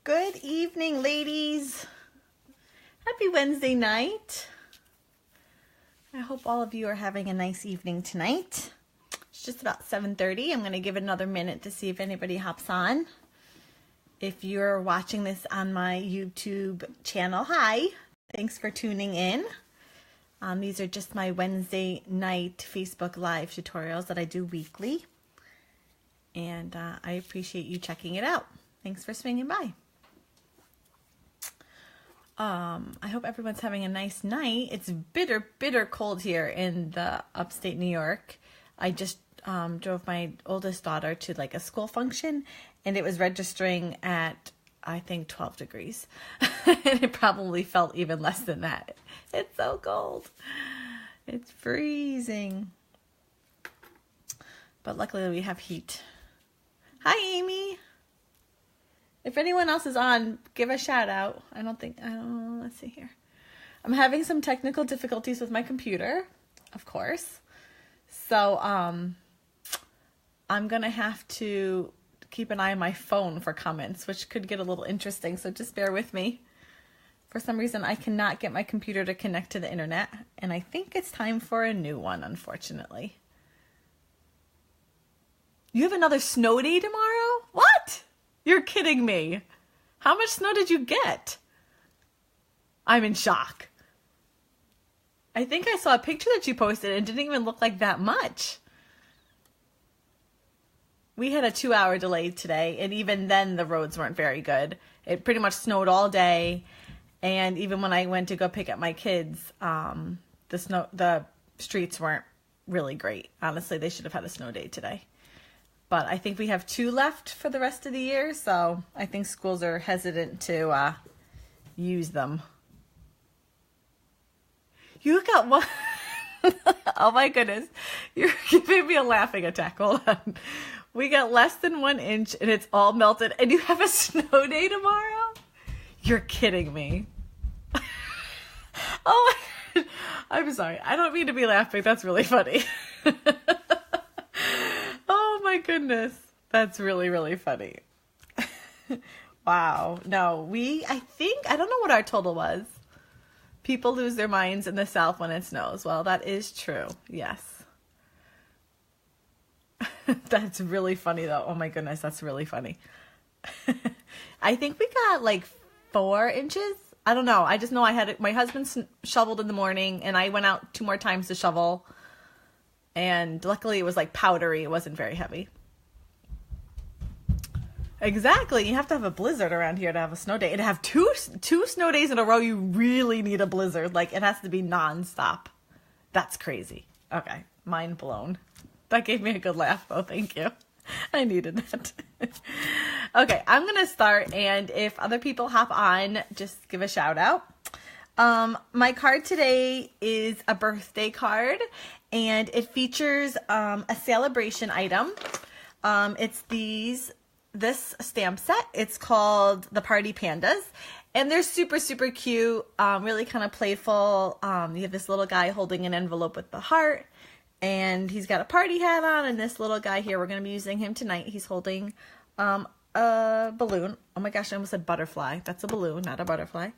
Good evening, ladies. Happy Wednesday night. I hope all of you are having a nice evening tonight. It's just about 7:30. I'm going to give it another minute to see if anybody hops on. If you're watching this on my YouTube channel, hi. Thanks for tuning in. These are just my Wednesday night Facebook Live tutorials that I do weekly. And I appreciate you checking it out. Thanks for swinging by. I hope everyone's having a nice night. It's bitter, bitter cold here in the upstate New York. I just drove my oldest daughter to like a school function, and it was registering at, I think, 12 degrees. And it probably felt even less than that. It's so cold. It's freezing. But luckily we have heat. Hi, Amy. If anyone else is on, give a shout out. Let's see here. I'm having some technical difficulties with my computer, of course. So, I'm going to have to keep an eye on my phone for comments, which could get a little interesting. So just bear with me. For some reason, I cannot get my computer to connect to the internet. And I think it's time for a new one, unfortunately. You have another snow day tomorrow? What? You're kidding me. How much snow did you get? I'm in shock. I think I saw a picture that you posted and it didn't even look like that much. We had a 2-hour delay today, and even then the roads weren't very good. It pretty much snowed all day, and even when I went to go pick up my kids, the streets weren't really great. Honestly, they should have had a snow day today. But I think we have 2 left for the rest of the year, so I think schools are hesitant to use them. You got one. Oh my goodness. You're giving me a laughing attack. Hold on. We got less than 1 inch and it's all melted, and you have a snow day tomorrow? You're kidding me. Oh my God. I'm sorry. I don't mean to be laughing. That's really funny. Oh my goodness. That's really, really funny. Wow. No, I don't know what our total was. People lose their minds in the South when it snows. Well, that is true. Yes. That's really funny though. Oh my goodness. That's really funny. I think we got like 4 inches. I don't know. I just know my husband shoveled in the morning, and I went out 2 more times to shovel. And luckily it was like powdery. It wasn't very heavy. Exactly. You have to have a blizzard around here to have a snow day. And to have two snow days in a row, you really need a blizzard. Like, it has to be nonstop. That's crazy. Okay. Mind blown. That gave me a good laugh, though. Thank you. I needed that. Okay. I'm going to start. And if other people hop on, just give a shout out. My card today is a birthday card, and it features a Sale-a-bration item. It's this stamp set. It's called the Party Pandas, and they're super, super cute, really kind of playful. You have this little guy holding an envelope with the heart, and he's got a party hat on, and this little guy here, we're going to be using him tonight. He's holding a balloon. Oh my gosh, I almost said butterfly. That's a balloon, not a butterfly.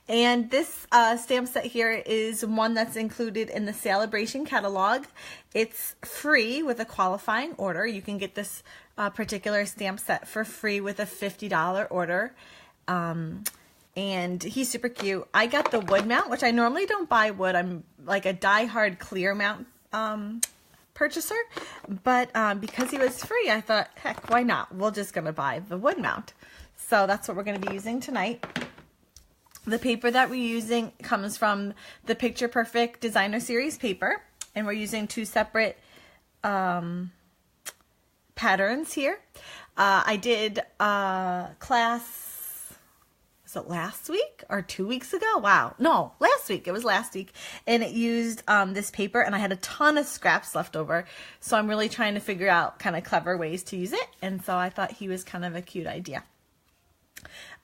And this stamp set here is one that's included in the Sale-a-bration Catalog. It's free with a qualifying order. You can get this particular stamp set for free with a $50 order. And he's super cute. I got the wood mount, which I normally don't buy wood. I'm like a die-hard clear mount purchaser, but because he was free, I thought, heck, why not? We're just gonna buy the wood mount. So that's what we're gonna be using tonight. The paper that we're using comes from the Picture Perfect Designer Series paper, and we're using 2 separate patterns here. I did class, was it last week or 2 weeks ago? Wow. No, last week. It was last week. And it used this paper, and I had a ton of scraps left over. So I'm really trying to figure out kind of clever ways to use it. And so I thought he was kind of a cute idea.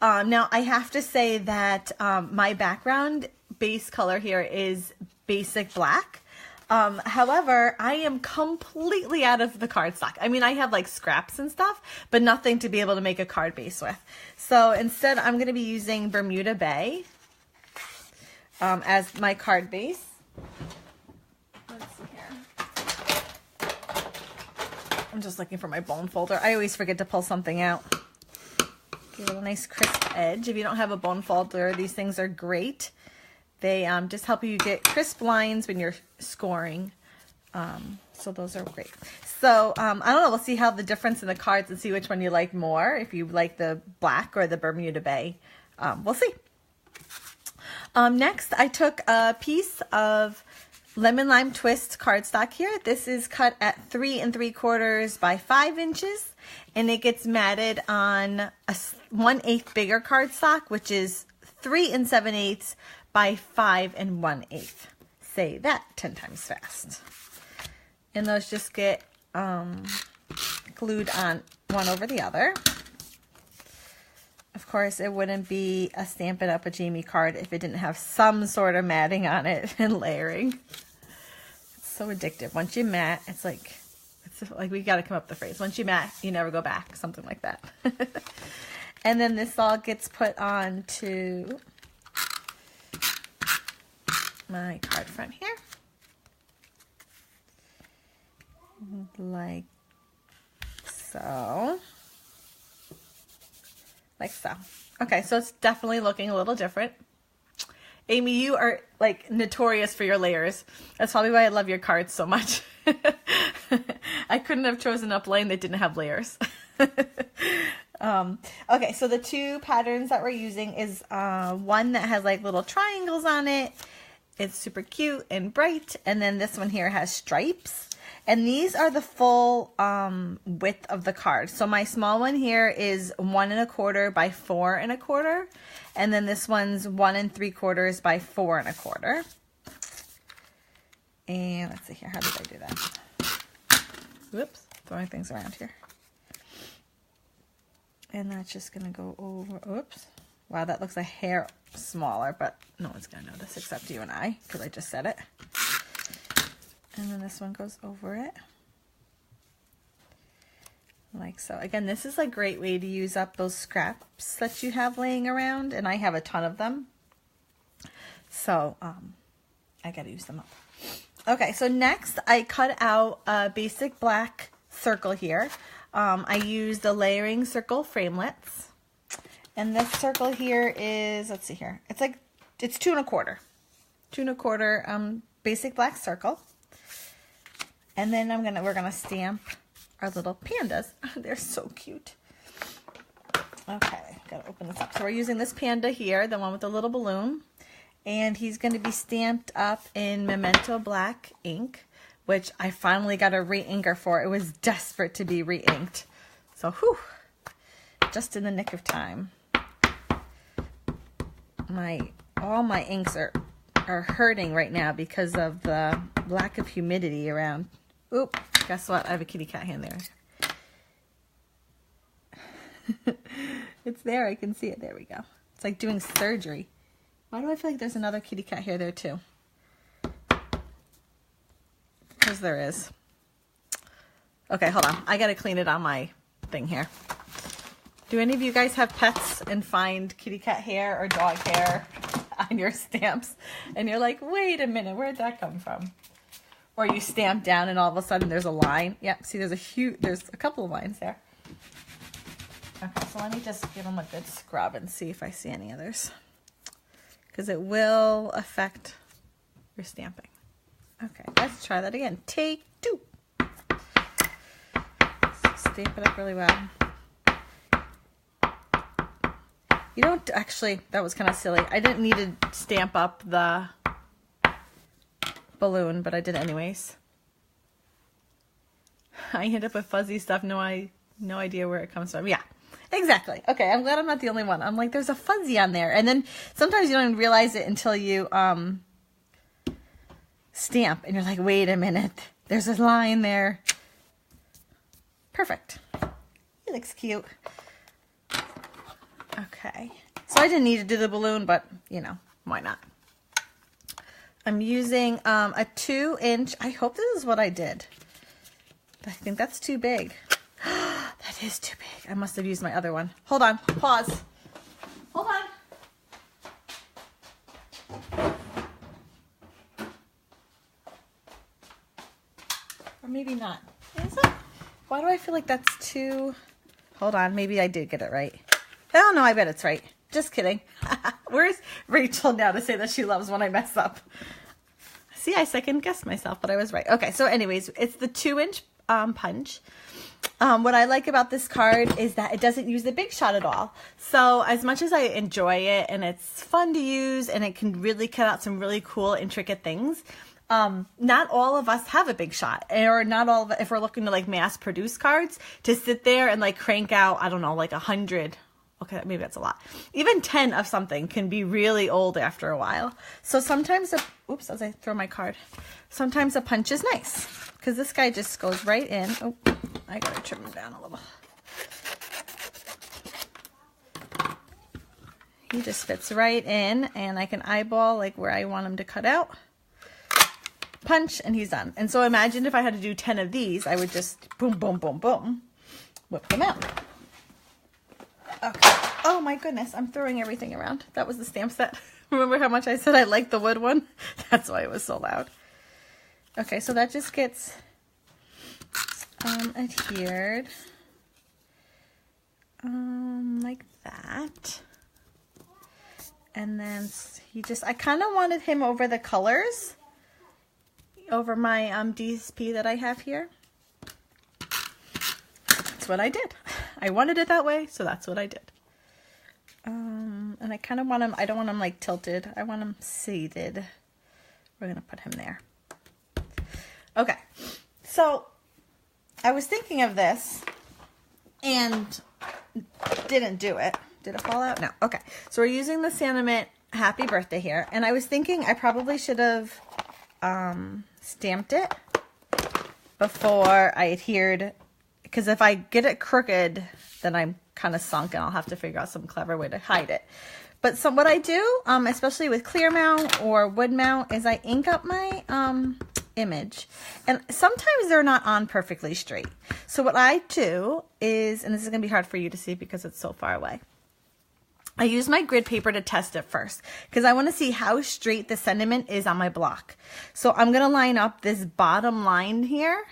Now I have to say that my background base color here is basic black. However, I am completely out of the cardstock. I mean, I have like scraps and stuff, but nothing to be able to make a card base with. So instead, I'm going to be using Bermuda Bay as my card base. Let's see here. I'm just looking for my bone folder. I always forget to pull something out. Give it a nice crisp edge. If you don't have a bone folder, these things are great. They just help you get crisp lines when you're scoring. So those are great. So I don't know. We'll see how the difference in the cards and see which one you like more. If you like the black or the Bermuda Bay. We'll see. Next, I took a piece of Lemon Lime Twist cardstock here. This is cut at 3 3/4 by 5 inches. And it gets matted on a 1/8 bigger cardstock, which is 3 7/8 by 5 1/8. Say that 10 times fast. And those just get glued on one over the other. Of course, it wouldn't be a Stampin' Up! A Jaimie card if it didn't have some sort of matting on it and layering. It's so addictive. Once you mat, it's like we got to come up with the phrase. Once you mat, you never go back. Something like that. And then this all gets put on to my card front here. Like so. Like so. Okay, so it's definitely looking a little different. Amy, you are like notorious for your layers. That's probably why I love your cards so much. I couldn't have chosen a plane that didn't have layers. Okay, so the two patterns that we're using is one that has like little triangles on it. It's super cute and bright. And then this one here has stripes. And these are the full width of the card. So my small one here is 1 1/4 by 4 1/4. And then this one's 1 3/4 by 4 1/4. And let's see here. How did I do that? Whoops. Throwing things around here. And that's just going to go over. Oops. Wow, that looks a hair smaller, but no one's going to notice except you and I, because I just said it. And then this one goes over it. Like so. Again, this is a great way to use up those scraps that you have laying around, and I have a ton of them. So, I got to use them up. Okay, so next I cut out a basic black circle here. I used the layering circle framelits. And this circle here is, let's see here. It's 2 1/4. 2 1/4 basic black circle. And then we're gonna stamp our little pandas. They're so cute. Okay, gotta open this up. So we're using this panda here, the one with the little balloon. And he's gonna be stamped up in Memento Black ink, which I finally got a re-inker for. It was desperate to be re-inked. So, whew, just in the nick of time. All my inks are hurting right now because of the lack of humidity around. Oop, guess what? I have a kitty cat hand there. It's there. I can see it. There we go. It's like doing surgery. Why do I feel like there's another kitty cat hair there too? Because there is. Okay, hold on. I got to clean it on my thing here. Do any of you guys have pets and find kitty cat hair or dog hair on your stamps? And you're like, wait a minute, where'd that come from? Or you stamp down and all of a sudden there's a line. Yep, see there's a couple of lines there. Okay, so let me just give them a good scrub and see if I see any others. Because it will affect your stamping. Okay, let's try that again. Take 2. Stamp it up really well. You don't actually, that was kind of silly. I didn't need to stamp up the balloon, but I did anyways. I end up with fuzzy stuff, no idea where it comes from. Yeah, exactly. Okay, I'm glad I'm not the only one. I'm like, there's a fuzzy on there. And then sometimes you don't even realize it until you stamp. And you're like, wait a minute, there's a line there. Perfect. It looks cute. Okay, so I didn't need to do the balloon, but, you know, why not? I'm using a 2-inch. I hope this is what I did. I think that's too big. That is too big. I must have used my other one. Hold on. Pause. Hold on. Or maybe not. Is it? Why do I feel like that's too... Hold on. Maybe I did get it right. Oh, no, I bet it's right. Just kidding. Where's Rachel now to say that she loves when I mess up? See, I second guessed myself, but I was right. Okay, so anyways, it's the 2-inch punch. What I like about this card is that it doesn't use the big shot at all. So as much as I enjoy it and it's fun to use and it can really cut out some really cool, intricate things, not all of us have a big shot, or not all of it, if we're looking to like mass produce cards, to sit there and like crank out, I don't know, like 100. Okay, maybe that's a lot. Even 10 of something can be really old after a while. So sometimes, oops, as I throw my card, sometimes a punch is nice because this guy just goes right in. Oh, I gotta trim him down a little. He just fits right in, and I can eyeball like where I want him to cut out. Punch, and he's done. And so imagine if I had to do 10 of these, I would just boom, boom, boom, boom, whip them out. Okay. Oh my goodness, I'm throwing everything around. That was the stamp set. Remember how much I said I liked the wood one? That's why it was so loud. Okay, so that just gets adhered like that. And then I kind of wanted him over the colors, over my DSP that I have here. That's what I did. I wanted it that way, so that's what I did. And I kind of want him, I don't want him like tilted. I want him seated. We're going to put him there. Okay. So I was thinking of this and didn't do it. Did it fall out? No. Okay. So we're using the sentiment happy birthday here. And I was thinking I probably should have stamped it before I adhered, because if I get it crooked, then I'm kind of sunk and I'll have to figure out some clever way to hide it. But so what I do, especially with clear mount or wood mount, is I ink up my image. And sometimes they're not on perfectly straight. So what I do is, and this is going to be hard for you to see because it's so far away, I use my grid paper to test it first because I want to see how straight the sentiment is on my block. So I'm going to line up this bottom line here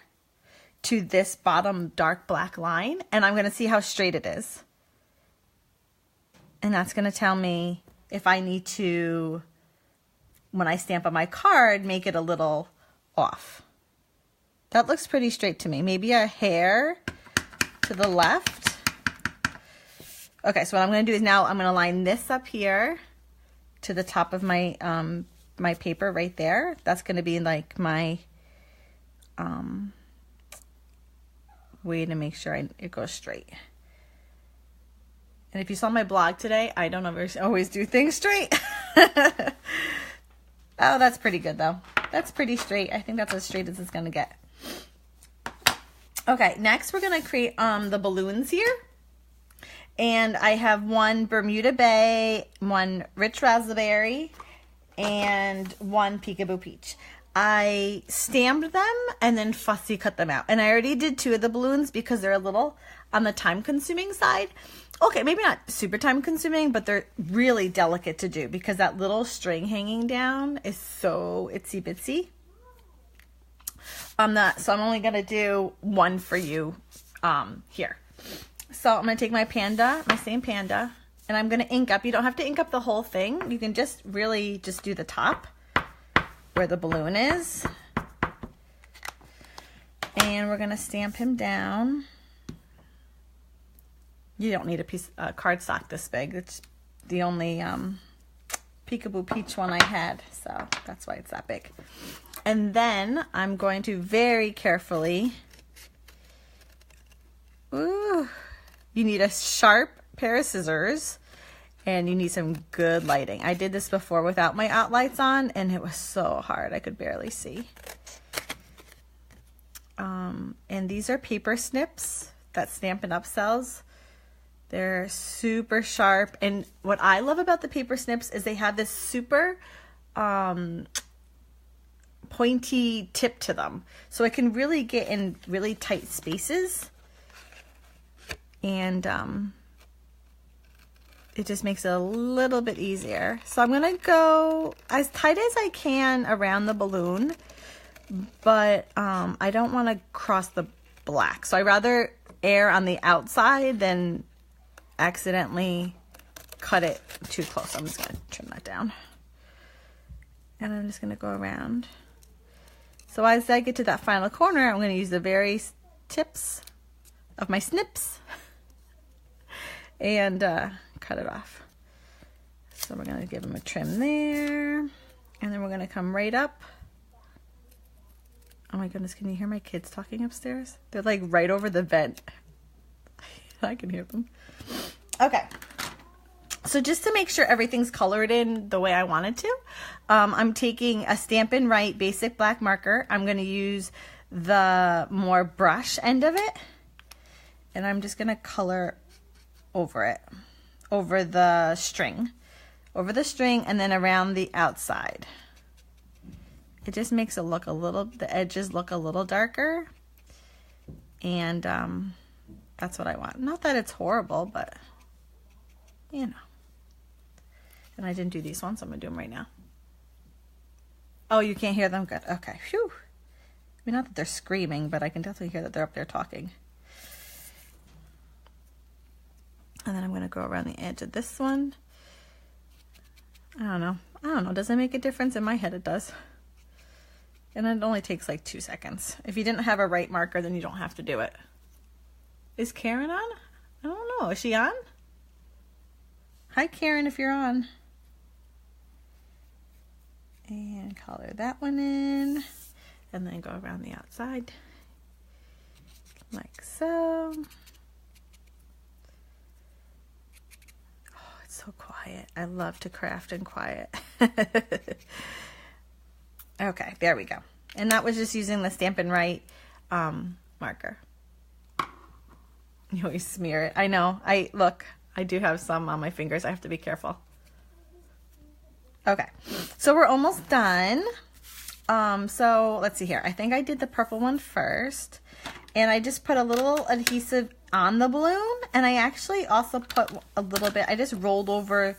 to this bottom dark black line, and I'm going to see how straight it is. And that's going to tell me if I need to, when I stamp on my card, make it a little off. That looks pretty straight to me. Maybe a hair to the left. Okay, so what I'm going to do is now I'm going to line this up here to the top of my my paper right there. That's going to be like my way to make sure it goes straight. And if you saw my blog today, I don't always do things straight. Oh, that's pretty good though. That's pretty straight. I think that's as straight as it's going to get. Okay, next we're going to create the balloons here. And I have one Bermuda Bay, one Rich Raspberry, and one Peekaboo Peach. I stamped them and then fussy cut them out. And I already did 2 of the balloons because they're a little on the time-consuming side. Okay, maybe not super time-consuming, but they're really delicate to do because that little string hanging down is so itsy-bitsy. So I'm only going to do one for you here. So I'm going to take my Panda, my same Panda, and I'm going to ink up. You don't have to ink up the whole thing. You can just really just do the top where the balloon is. And we're going to stamp him down. You don't need a piece of cardstock this big. It's the only Peekaboo Peach one I had, so that's why it's that big. And then I'm going to very carefully... Ooh... You need a sharp pair of scissors and you need some good lighting. I did this before without my outlights on and it was so hard. I could barely see. And these are paper snips that Stampin' Up sells. They're super sharp. And what I love about the paper snips is they have this super pointy tip to them. So I can really get in really tight spaces. And it just makes it a little bit easier. So I'm gonna go as tight as I can around the balloon, but I don't wanna cross the black. So I rather err on the outside than accidentally cut it too close. I'm just gonna trim that down. And I'm just gonna go around. So as I get to that final corner, I'm gonna use the very tips of my snips and cut it off. So we're gonna give them a trim there, and then we're gonna come right up. Oh my goodness, can you hear my kids talking upstairs? They're like right over the vent. I can hear them. Okay. So just to make sure everything's colored in the way I want it to, I'm taking a Stampin' Right basic black marker. I'm going to use the more brush end of it, and I'm just going to color over it, over the string, and then around the outside. It just makes it look a little, the edges look a little darker, and that's what I want. Not that it's horrible, but you know. And I didn't do these ones, so I'm going to do them right now. Oh, you can't hear them? Good. Okay. Phew. I mean, not that they're screaming, but I can definitely hear that they're up there talking. And then I'm going to go around the edge of this one. I don't know. Does it make a difference? In my head, it does. And it only takes like 2 seconds. If you didn't have a right marker, then you don't have to do it. Is Karen on? I don't know. Is she on? Hi, Karen, if you're on. And color that one in, and then go around the outside like so. Oh, it's so quiet. I love to craft in quiet. Okay, there we go. And that was just using the Stampin' Right marker. You always smear it. I know. Look, I do have some on my fingers. I have to be careful. Okay, so we're almost done. So let's see here. I think I did the purple one first, and I just put a little adhesive on the balloon, and I actually also put a little bit, I just rolled over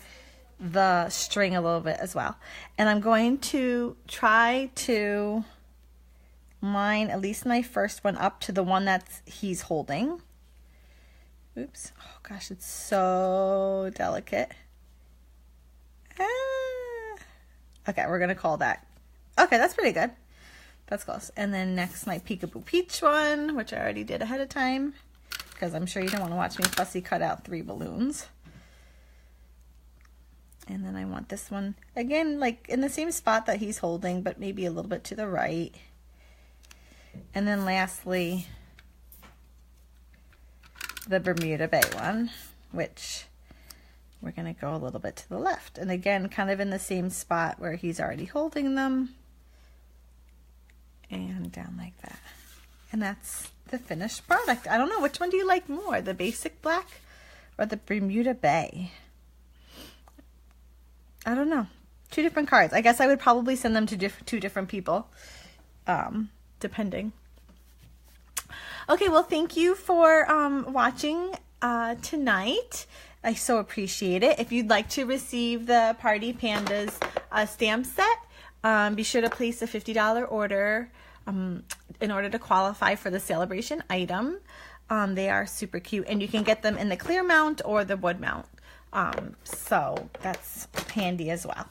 the string a little bit as well. And I'm going to try to line at least my first one up to the one that's he's holding. Oops. Oh gosh, it's so delicate. Okay, we're gonna call that. Okay, that's pretty good. That's close. And then next, my Peekaboo Peach one, which I already did ahead of time, because I'm sure you don't want to watch me fussy cut out 3 balloons. And then I want this one, again, like in the same spot that he's holding, but maybe a little bit to the right. And then lastly, the Bermuda Bay one, which we're going to go a little bit to the left. And again, kind of in the same spot where he's already holding them. And down like that. And that's the finished product. I don't know, which one do you like more? The basic black or the Bermuda Bay? I don't know. 2 different cards. I guess I would probably send them to 2 different people, depending. Okay, well, thank you for watching tonight. I so appreciate it. If you'd like to receive the Party Pandas stamp set, be sure to place a $50 order in order to qualify for the Sale-a-bration item. They are super cute, and you can get them in the clear mount or the wood mount. So that's handy as well.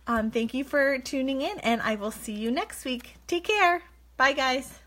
Thank you for tuning in, and I will see you next week. Take care. Bye, guys.